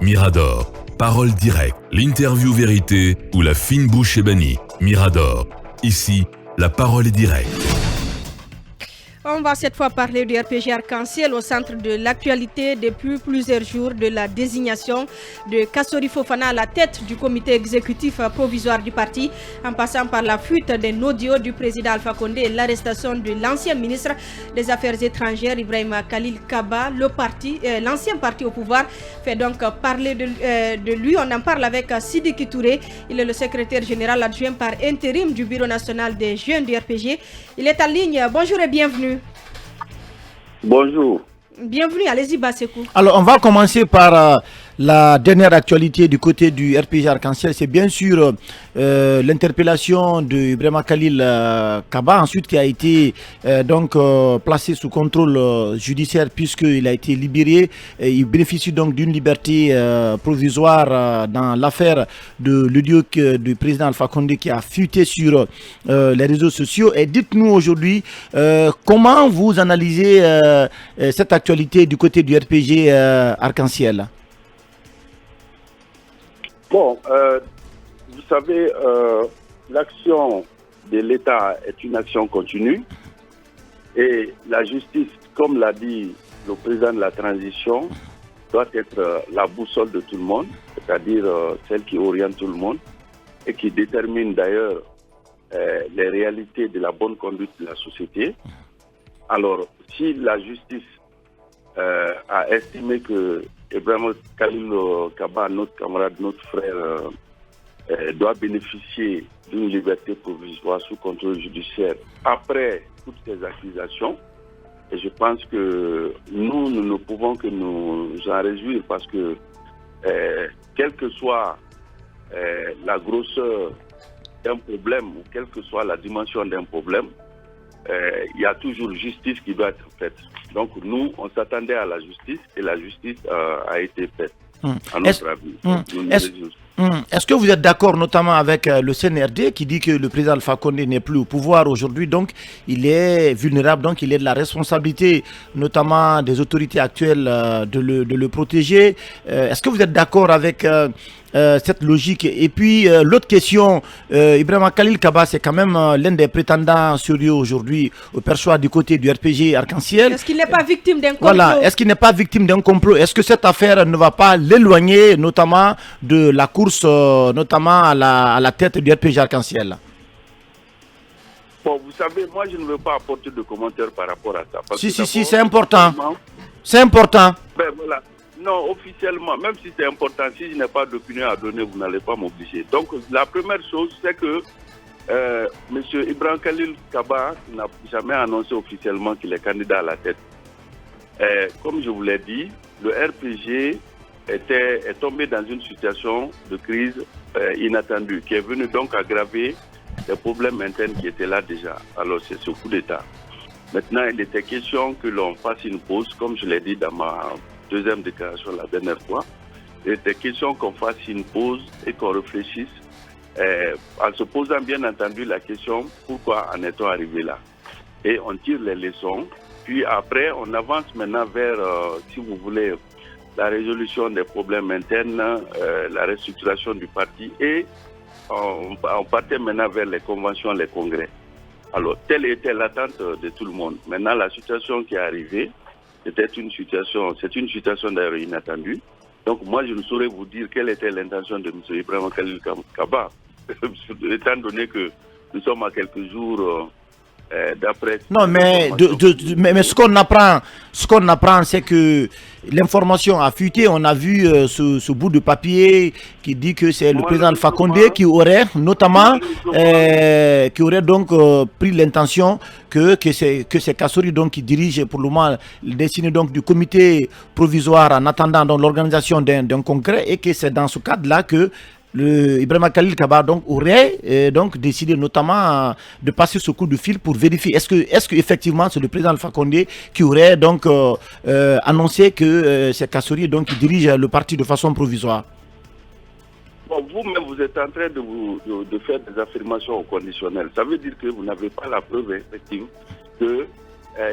Mirador, parole directe, l'interview vérité ou la fine bouche ébanie. Mirador, ici, la parole est directe. On va cette fois parler du RPG Arc-en-Ciel au centre de l'actualité depuis plusieurs jours de la désignation de Kassori Fofana à la tête du comité exécutif provisoire du parti, en passant par la fuite d'un audio du président Alpha Condé et l'arrestation de l'ancien ministre des Affaires étrangères Ibrahima Khalil Kaba. L'ancien parti au pouvoir fait donc parler de lui. On en parle avec Sidiki Touré. Il est le secrétaire général adjoint par intérim du Bureau national des jeunes du RPG. Il est en ligne. Bonjour et bienvenue. Bonjour. Bienvenue, allez-y Bassekou. Alors on va commencer par la dernière actualité du côté du RPG Arc-en-Ciel. C'est bien sûr l'interpellation de Ibrahima Khalil Kaba, ensuite qui a été placé sous contrôle judiciaire puisqu'il a été libéré. Il bénéficie donc d'une liberté provisoire dans l'affaire de l'audio du président Alpha Condé qui a fuité sur les réseaux sociaux. Et dites-nous aujourd'hui comment vous analysez cette actualité du côté du RPG Arc-en-Ciel. Bon, vous savez, l'action de l'État est une action continue et la justice, comme l'a dit le président de la transition, doit être la boussole de tout le monde, c'est-à-dire celle qui oriente tout le monde et qui détermine d'ailleurs les réalités de la bonne conduite de la société. Alors, si la justice a estimé que Ibrahima Khalil Kaba, notre camarade, notre frère, doit bénéficier d'une liberté provisoire sous contrôle judiciaire après toutes ces accusations. Et je pense que nous ne pouvons que nous en réjouir parce que quelle que soit la grosseur d'un problème ou quelle que soit la dimension d'un problème, il y a toujours justice qui doit être faite. Donc nous, on s'attendait à la justice et la justice a été faite, à notre avis. Est-ce que vous êtes d'accord notamment avec le CNRD qui dit que le président Alpha Condé n'est plus au pouvoir aujourd'hui, donc il est vulnérable, donc il est de la responsabilité notamment des autorités actuelles de le protéger. Est-ce que vous êtes d'accord avec cette logique? Et puis l'autre question, Ibrahima Khalil Kaba, c'est quand même l'un des prétendants sérieux aujourd'hui au perchoir du côté du RPG Arc-en-Ciel. Est-ce qu'il n'est pas victime d'un complot? Voilà, est-ce qu'il n'est pas victime d'un complot? Est-ce que cette affaire ne va pas l'éloigner notamment de la course, notamment à la tête du RPG Arc-en-Ciel? Bon, vous savez, moi je ne veux pas apporter de commentaires par rapport à ça. Si, c'est important. C'est important. Ben voilà. Non, officiellement, même si c'est important, si je n'ai pas d'opinion à donner, vous n'allez pas m'obliger. Donc, la première chose, c'est que M. Ibrahima Khalil Kaba n'a jamais annoncé officiellement qu'il est candidat à la tête. Comme je vous l'ai dit, le RPG est tombé dans une situation de crise inattendue, qui est venue donc aggraver les problèmes internes qui étaient là déjà. Alors, c'est ce coup d'État. Maintenant, il était question que l'on fasse une pause, comme je l'ai dit dans ma deuxième déclaration la dernière fois. Il était question qu'on fasse une pause et qu'on réfléchisse en se posant bien entendu la question pourquoi en est-on arrivé là. Et on tire les leçons. Puis après, on avance maintenant vers, si vous voulez, la résolution des problèmes internes, la restructuration du parti et on partait maintenant vers les conventions, les congrès. Alors, telle était l'attente de tout le monde. Maintenant, la situation qui est arrivée, c'est une situation d'ailleurs inattendue. Donc moi, je ne saurais vous dire quelle était l'intention de M. Ibrahima Khalil Kaba, étant donné que nous sommes à quelques jours d'après. Non, mais ce qu'on apprend, c'est que l'information a fuité. On a vu ce bout de papier qui dit que c'est le président Alpha Condé qui aurait notamment pris l'intention que c'est Kassori donc qui dirige pour le moment le destiné donc du comité provisoire en attendant donc l'organisation d'un congrès et que c'est dans ce cadre-là que Ibrahima Khalil Kaba donc aurait donc décidé notamment de passer ce coup de fil pour vérifier est-ce que effectivement c'est le président Alpha Condé qui aurait donc annoncé que c'est Kassori donc qui dirige le parti de façon provisoire. Bon, vous-même vous êtes en train de faire des affirmations au conditionnel. Ça veut dire que vous n'avez pas la preuve effective que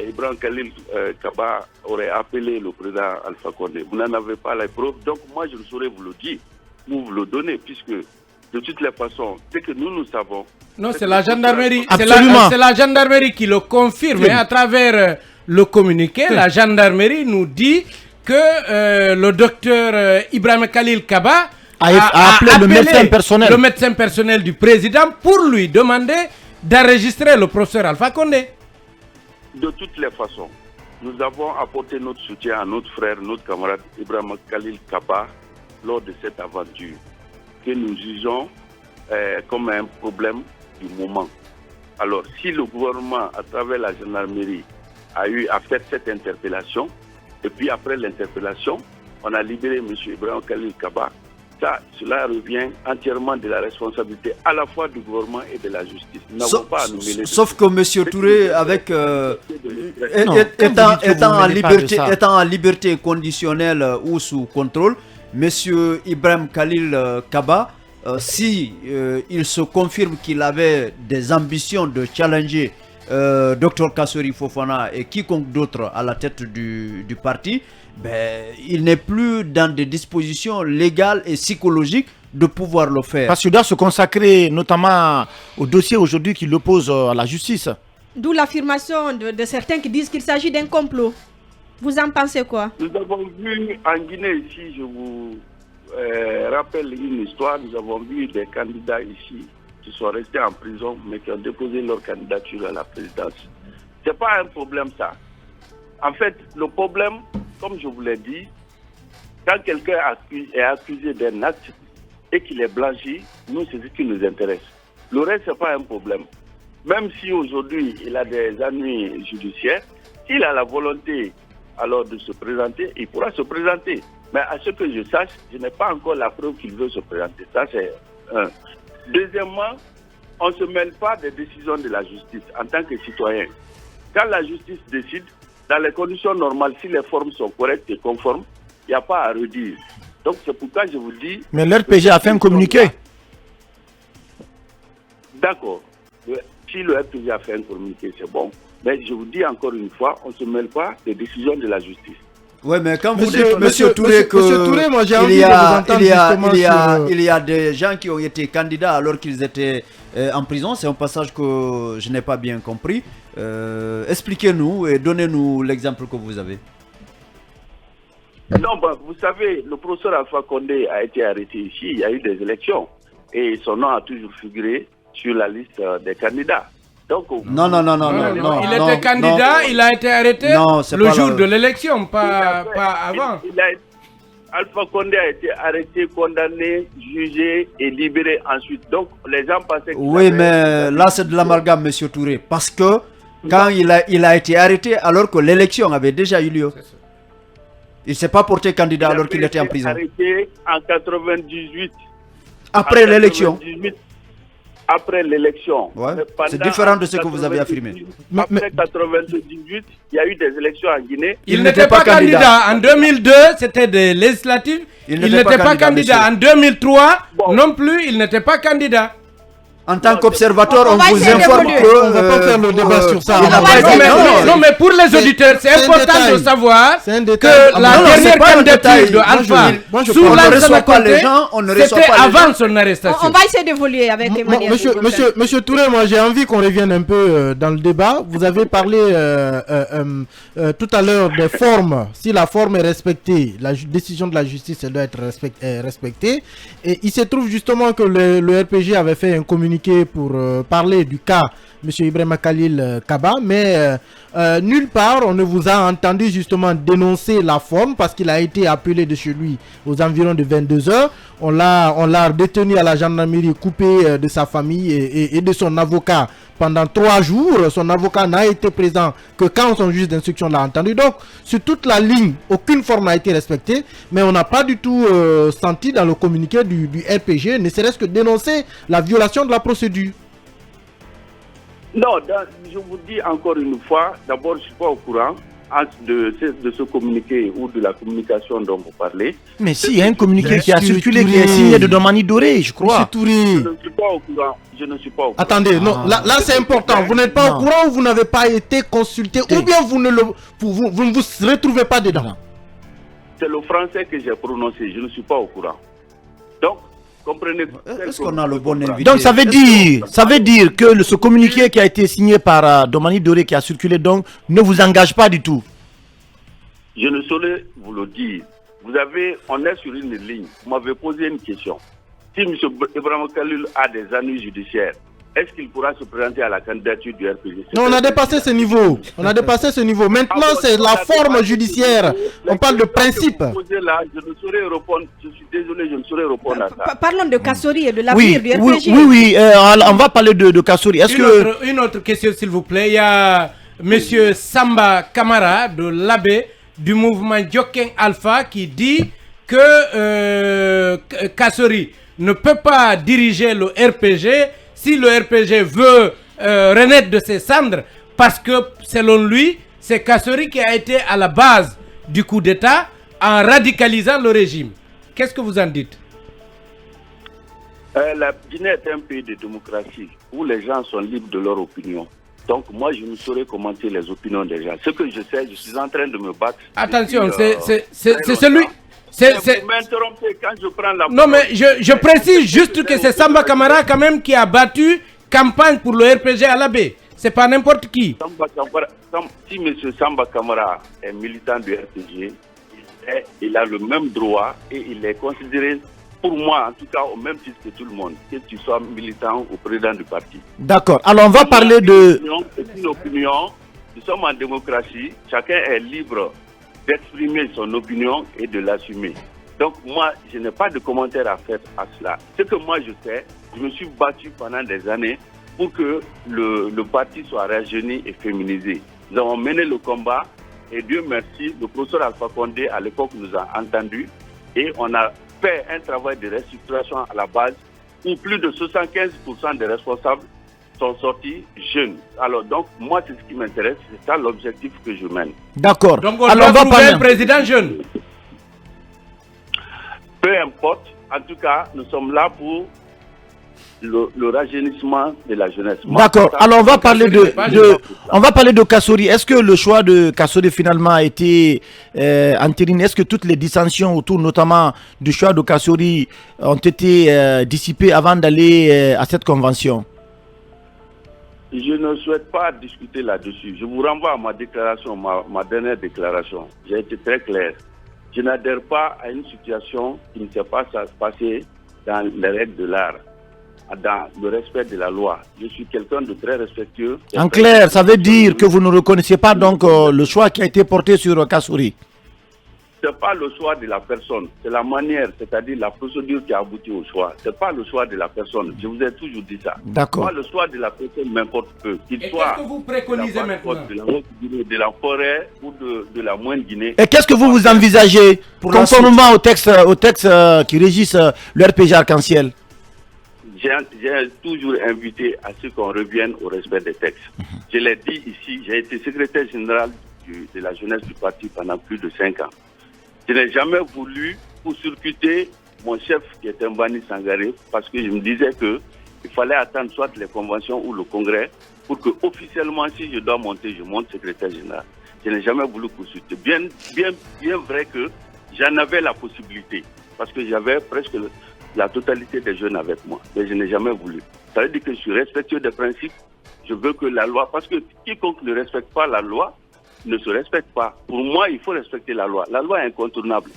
Ibrahim Khalil Kaba aurait appelé le président Alpha Condé. Vous n'en avez pas la preuve, donc moi je ne saurais vous le dire, vous le donner, puisque de toutes les façons, ce que nous savons... Non, c'est la gendarmerie. Absolument. C'est la gendarmerie qui le confirme. À travers le communiqué, la gendarmerie nous dit que le docteur Ibrahim Khalil Kaba a appelé le médecin personnel du président pour lui demander d'enregistrer le professeur Alpha Condé. De toutes les façons, nous avons apporté notre soutien à notre frère, notre camarade Ibrahim Khalil Kaba lors de cette aventure que nous jugeons comme un problème du moment. Alors, si le gouvernement, à travers la gendarmerie, a eu à faire cette interpellation, et puis après l'interpellation, on a libéré M. Ibrahim Khalil Kaba, cela revient entièrement de la responsabilité à la fois du gouvernement et de la justice. Nous n'avons pas à nous mêler. Sauf que M. Touré, avec étant en liberté conditionnelle ou sous contrôle, M. Ibrahim Khalil Kaba, si il se confirme qu'il avait des ambitions de challenger Dr Kassori Fofana et quiconque d'autre à la tête du parti, il n'est plus dans des dispositions légales et psychologiques de pouvoir le faire. Parce qu'il doit se consacrer notamment au dossier aujourd'hui qui l'oppose à la justice. D'où l'affirmation de certains qui disent qu'il s'agit d'un complot. Vous en pensez quoi? Nous avons vu en Guinée ici, je vous rappelle une histoire, nous avons vu des candidats ici qui sont restés en prison mais qui ont déposé leur candidature à la présidence. Ce n'est pas un problème ça. En fait, le problème, comme je vous l'ai dit, quand quelqu'un est accusé d'un acte et qu'il est blanchi, nous, c'est ce qui nous intéresse. Le reste, ce n'est pas un problème. Même si aujourd'hui, il a des ennuis judiciaires, s'il a la volonté alors de se présenter, il pourra se présenter. Mais à ce que je sache, je n'ai pas encore la preuve qu'il veut se présenter. Ça, c'est un. Deuxièmement, on ne se mêle pas des décisions de la justice en tant que citoyen. Quand la justice décide, dans les conditions normales, si les formes sont correctes et conformes, il n'y a pas à redire. Donc c'est pourquoi je vous dis... Mais l'RPG a fait un communiqué. D'accord. Si le RPG a fait un communiqué, c'est bon. Mais je vous dis encore une fois, on ne se mêle pas des décisions de la justice. Oui, mais quand vous dites, Monsieur Touré, il y a des gens qui ont été candidats alors qu'ils étaient en prison, c'est un passage que je n'ai pas bien compris. Expliquez-nous et donnez-nous l'exemple que vous avez. Non, vous savez, le professeur Alpha Condé a été arrêté ici, il y a eu des élections et son nom a toujours figuré sur la liste des candidats. Donc, non. Il était candidat, il a été arrêté le jour de l'élection, pas avant. Alpha Condé a été arrêté, condamné, jugé et libéré ensuite. Donc les gens pensaient que... Oui, mais là c'est de l'amalgame, Monsieur Touré, parce que quand il a été arrêté alors que l'élection avait déjà eu lieu. Il ne s'est pas porté candidat alors qu'il était en prison. Il a été arrêté en 98. Après l'élection. Après l'élection. Ouais. C'est différent de ce que vous avez affirmé. Après 98, il y a eu des élections en Guinée. Il n'était pas candidat. En 2002, c'était des législatives. Il n'était pas candidat. En 2003, non plus, il n'était pas candidat. En tant qu'observateur, on vous informe que... On ne va pas faire le débat sur ça. Non, mais pour les auditeurs, c'est important de savoir que la dernière candidature de Alpha sur l'Alpha Condé, c'était avant son arrestation. On va essayer d'évoluer avec Emmanuel. Monsieur Touré, moi j'ai envie qu'on revienne un peu dans le débat. Vous avez parlé tout à l'heure des formes. Si la forme est respectée, la décision de la justice elle doit être respectée. Et il se trouve justement que le RPG avait fait un communiqué pour parler du cas M. Ibrahim Khalil Kaba, mais nulle part on ne vous a entendu justement dénoncer la forme parce qu'il a été appelé de chez lui aux environs de 22h. On l'a détenu à la gendarmerie, coupé de sa famille et de son avocat pendant 3 jours. Son avocat n'a été présent que quand son juge d'instruction l'a entendu. Donc sur toute la ligne, aucune forme n'a été respectée, mais on n'a pas du tout senti dans le communiqué du RPG, ne serait-ce que dénoncer la violation de la procédure. Non, je vous dis encore une fois, d'abord je ne suis pas au courant de ce communiqué ou de la communication dont vous parlez. Mais si, il y a un communiqué qui a circulé, qui est signé de Domani Doré, je crois. Je ne suis pas au courant. Je ne suis pas au courant. Attendez, non, là c'est important. Vous n'êtes pas au courant ou vous n'avez pas été consulté ou bien vous ne vous retrouvez pas dedans. C'est le français que j'ai prononcé. Je ne suis pas au courant. Donc, comprenez. Est-ce qu'on a le bon invité? Donc ça veut dire que ce communiqué qui a été signé par Domani Doré, qui a circulé, donc ne vous engage pas du tout. Je ne saurais vous le dire. On est sur une ligne. Vous m'avez posé une question. Si M. Ibrahim Khalil a des ennuis judiciaires, est-ce qu'il pourra se présenter à la candidature du RPG? Non, on a dépassé ce niveau. Maintenant, c'est la forme judiciaire. On parle de principe. Je ne saurais répondre. Je suis désolé, je ne saurais répondre à ça. Parlons de Kassori et de l'avenir du RPG. Oui, on va parler de Kassori. Une autre question, s'il vous plaît. Il y a M. Samba Kamara de l'AB du mouvement Djoken Alpha qui dit que Kassori ne peut pas diriger le RPG si le RPG veut renaître de ses cendres, parce que selon lui, c'est Kassori qui a été à la base du coup d'État en radicalisant le régime. Qu'est-ce que vous en dites? La Guinée est un pays de démocratie où les gens sont libres de leur opinion. Donc moi, je ne saurais commenter les opinions des gens. Ce que je sais, je suis en train de me battre. Attention, c'est celui... Vous m'interrompez quand je prends la parole. Non, mais je précise juste que c'est Samba Kamara quand même qui a battu campagne pour le RPG à l'AB. C'est pas n'importe qui. Si M. Samba Kamara est militant du RPG, il a le même droit et il est considéré, pour moi en tout cas, au même titre que tout le monde, que tu sois militant ou président du parti. D'accord. Alors on va parler de... C'est une opinion. Nous sommes en démocratie. Chacun est libre d'exprimer son opinion et de l'assumer. Donc moi, je n'ai pas de commentaire à faire à cela. Ce que moi je sais, je me suis battu pendant des années pour que le parti soit rajeuni et féminisé. Nous avons mené le combat et Dieu merci, le professeur Alpha Condé à l'époque nous a entendus et on a fait un travail de restructuration à la base où plus de 75% des responsables sont sortis jeunes. Alors donc, moi, c'est ce qui m'intéresse, c'est ça l'objectif que je mène. D'accord. Donc on va trouver un président jeune. Peu importe, en tout cas, nous sommes là pour le rajeunissement de la jeunesse. D'accord. Alors on va parler de Kassori. Est-ce que le choix de Kassori finalement a été entériné? Est-ce que toutes les dissensions autour notamment du choix de Kassori ont été dissipées avant d'aller à cette convention? Je ne souhaite pas discuter là-dessus. Je vous renvoie à ma déclaration, ma dernière déclaration. J'ai été très clair. Je n'adhère pas à une situation qui ne s'est pas passée dans les règles de l'art, dans le respect de la loi. Je suis quelqu'un de très respectueux. En clair, ça veut dire que vous ne reconnaissez pas donc le choix qui a été porté sur Kassori? Ce n'est pas le choix de la personne, c'est la manière, c'est-à-dire la procédure qui a abouti au choix. Ce n'est pas le choix de la personne. Je vous ai toujours dit ça. D'accord. Moi, le choix de la personne m'importe peu. Et qu'est-ce que vous préconisez maintenant? De la forêt ou de la moindre Guinée. Et qu'est-ce que vous envisagez conformément au texte qui régisse le RPG Arc-en-Ciel? J'ai toujours invité à ce qu'on revienne au respect des textes. Je l'ai dit ici, j'ai été secrétaire général de la jeunesse du parti pendant plus de 5 ans. Je n'ai jamais voulu court-circuiter mon chef qui est Mbani Sangaré parce que je me disais qu'il fallait attendre soit les conventions ou le congrès pour que officiellement, si je dois monter, je monte secrétaire général. Je n'ai jamais voulu court-circuiter. Bien vrai que j'en avais la possibilité parce que j'avais presque la totalité des jeunes avec moi. Mais je n'ai jamais voulu. Ça veut dire que je suis respectueux des principes. Je veux que la loi, parce que quiconque ne respecte pas la loi, ne se respecte pas. Pour moi, il faut respecter la loi. La loi est incontournable.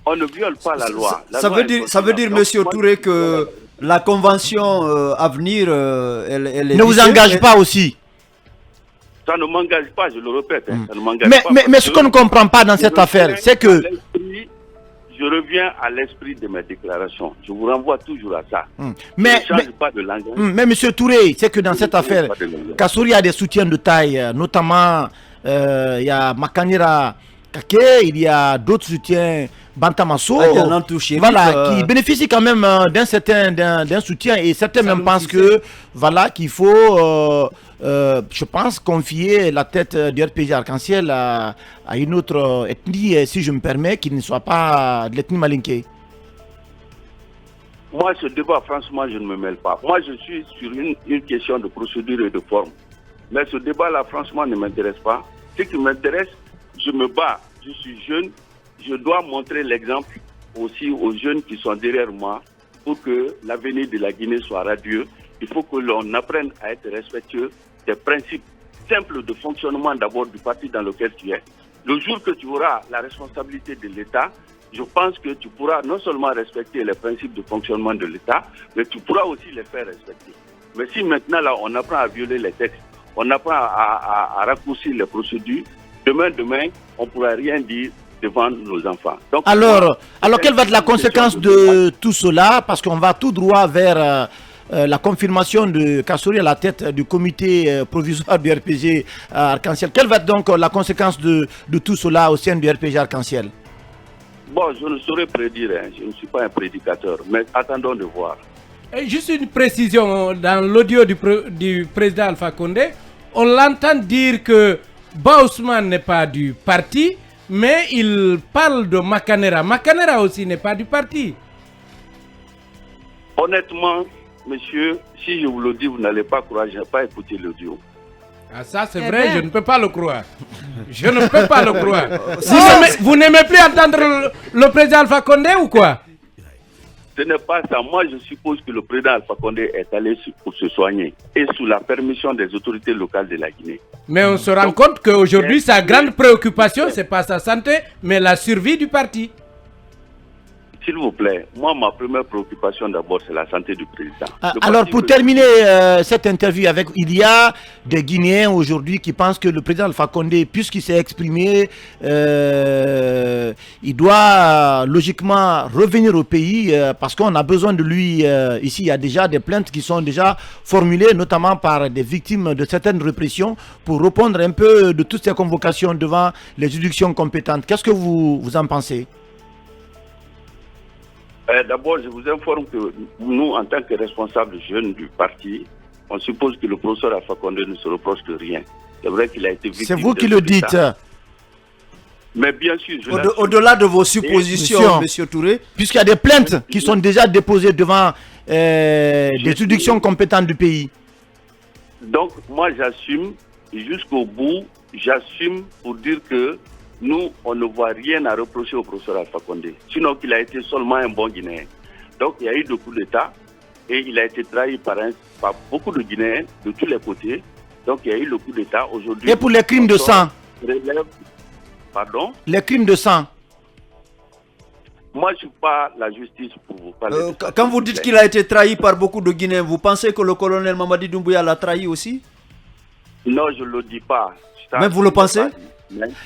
On ne viole pas la loi. Ça veut dire, monsieur Touré, que la convention à venir, elle est... Ne vous engage pas aussi. Ça ne m'engage pas, je le répète. Ça ne m'engage pas. Mais ce qu'on ne comprend pas dans cette affaire, c'est que... Je reviens à l'esprit de mes déclarations. Je vous renvoie toujours à ça. Mais, je ne change pas de langage. Mais M. Touré, c'est que dans cette affaire, Kassori a des soutiens de taille, notamment il y a Makanira Kake, il y a d'autres soutiens Bantamasso, voilà, qui bénéficie quand même d'un soutien, et certains même pensent que voilà qu'il faut, je pense, confier la tête du RPG Arc-en-Ciel à une autre ethnie, si je me permets, qui ne soit pas de l'ethnie malinké. Moi, ce débat, franchement, je ne me mêle pas. Moi, je suis sur une question de procédure et de forme. Mais ce débat-là, franchement, ne m'intéresse pas. Ce qui m'intéresse, je me bats. Je suis jeune. Je dois montrer l'exemple aussi aux jeunes qui sont derrière moi pour que l'avenir de la Guinée soit radieux. Il faut que l'on apprenne à être respectueux des principes simples de fonctionnement d'abord du parti dans lequel tu es. Le jour que tu auras la responsabilité de l'État, je pense que tu pourras non seulement respecter les principes de fonctionnement de l'État, mais tu pourras aussi les faire respecter. Mais si maintenant là, on apprend à violer les textes, on apprend à raccourcir les procédures, demain, on ne pourra rien dire devant nos enfants. Donc, alors, quelle va être la conséquence de tout cela? Parce qu'on va tout droit vers la confirmation de Kassory à la tête du comité provisoire du RPG Arc-en-Ciel. Quelle va être donc la conséquence de tout cela au sein du RPG Arc-en-Ciel? Bon, je ne saurais prédire, hein. Je ne suis pas un prédicateur, mais attendons de voir. Et juste une précision, dans l'audio du président Alpha Condé, on l'entend dire que Baousman n'est pas du parti, mais il parle de Makanera. Makanera aussi n'est pas du parti. Honnêtement, monsieur, si je vous le dis, vous n'allez pas croire, je n'ai pas écouté l'audio. Ah, ça c'est vrai, je ne peux pas le croire. Je ne peux pas le croire. Vous n'aimez plus entendre le président Alpha Condé ou quoi? Ce n'est pas ça. Moi, je suppose que le président Alpha Condé est allé pour se soigner et sous la permission des autorités locales de la Guinée. Mais on se rend compte qu'aujourd'hui, sa grande préoccupation, ce n'est pas sa santé, mais la survie du parti. S'il vous plaît, moi, ma première préoccupation d'abord, c'est la santé du président. Alors, pour terminer cette interview avec, il y a des Guinéens aujourd'hui qui pensent que le président Alpha Condé, puisqu'il s'est exprimé, il doit logiquement revenir au pays parce qu'on a besoin de lui. Ici, il y a déjà des plaintes qui sont déjà formulées, notamment par des victimes de certaines répressions, pour répondre un peu de toutes ces convocations devant les juridictions compétentes. Qu'est-ce que vous en pensez? D'abord, je vous informe que nous, en tant que responsables jeunes du parti, on suppose que le professeur Alpha Condé ne se reproche de rien. C'est vrai qu'il a été victime. C'est vous qui le dites. Mais bien sûr, au-delà de vos suppositions, M. Touré, puisqu'il y a des plaintes qui sont déjà déposées devant des juridictions compétentes du pays. Donc, moi, j'assume jusqu'au bout, j'assume pour dire que nous, on ne voit rien à reprocher au professeur Alpha Condé, sinon qu'il a été seulement un bon Guinéen. Donc il y a eu des coups d'État et il a été trahi par beaucoup de Guinéens de tous les côtés. Donc il y a eu le coup d'État aujourd'hui. Et pour les crimes de sang? Pardon? Les crimes de sang? Moi, je ne suis pas la justice pour vous parler. Quand vous dites qu'il a été trahi par beaucoup de Guinéens, vous pensez que le colonel Mamadi Doumbouya l'a trahi aussi? Non, je ne le dis pas. Mais vous le pensez?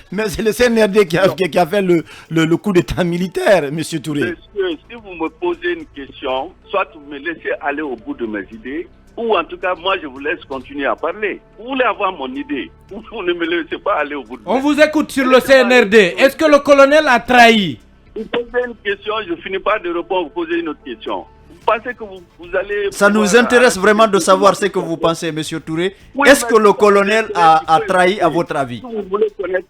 Mais c'est le CNRD qui a fait le coup d'état militaire, M. Touré. Monsieur, si vous me posez une question, soit vous me laissez aller au bout de mes idées, ou en tout cas, moi, je vous laisse continuer à parler. Vous voulez avoir mon idée, ou vous ne me laissez pas aller au bout de mes idées. On vous écoute sur le CNRD. Est-ce que le colonel a trahi? Vous posez une question, je finis pas de répondre, vous posez une autre question. Vous pensez que vous allez... Ça nous intéresse vraiment de savoir ce que vous pensez, M. Touré. Oui, est-ce que le colonel a trahi à votre avis? Si vous voulez connaître,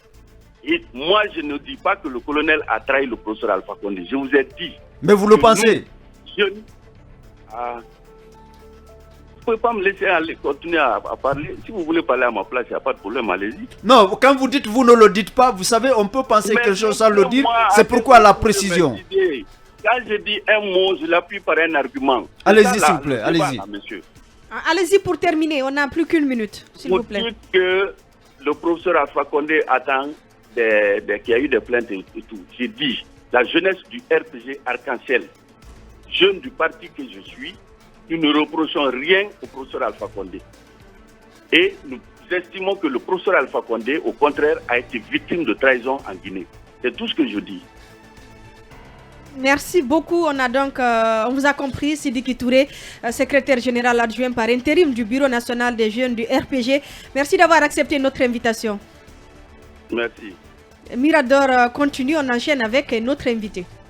moi je ne dis pas que le colonel a trahi le professeur Alpha Condé. Je vous ai dit. Mais vous le pensez? Vous ne pouvez pas me laisser aller continuer à parler. Si vous voulez parler à ma place, il n'y a pas de problème, allez-y. Non, quand vous dites vous ne le dites pas, vous savez, on peut penser quelque chose sans le dire. C'est pourquoi la précision. Quand je dis un mot, je l'appuie par un argument. Allez-y, s'il vous plaît, allez-y. Allez-y pour terminer, on n'a plus qu'une minute, s'il vous plaît. Pour dire que le professeur Alpha Condé attend qu'il y a eu des plaintes et tout. J'ai dit, la jeunesse du RPG Arc-en-Ciel, jeune du parti que je suis, nous ne reprochons rien au professeur Alpha Condé. Et nous estimons que le professeur Alpha Condé, au contraire, a été victime de trahison en Guinée. C'est tout ce que je dis. Merci beaucoup. On vous a compris, Sidiki Touré, secrétaire général adjoint par intérim du Bureau national des jeunes du RPG. Merci d'avoir accepté notre invitation. Merci. Mirador continue, on enchaîne avec notre invité.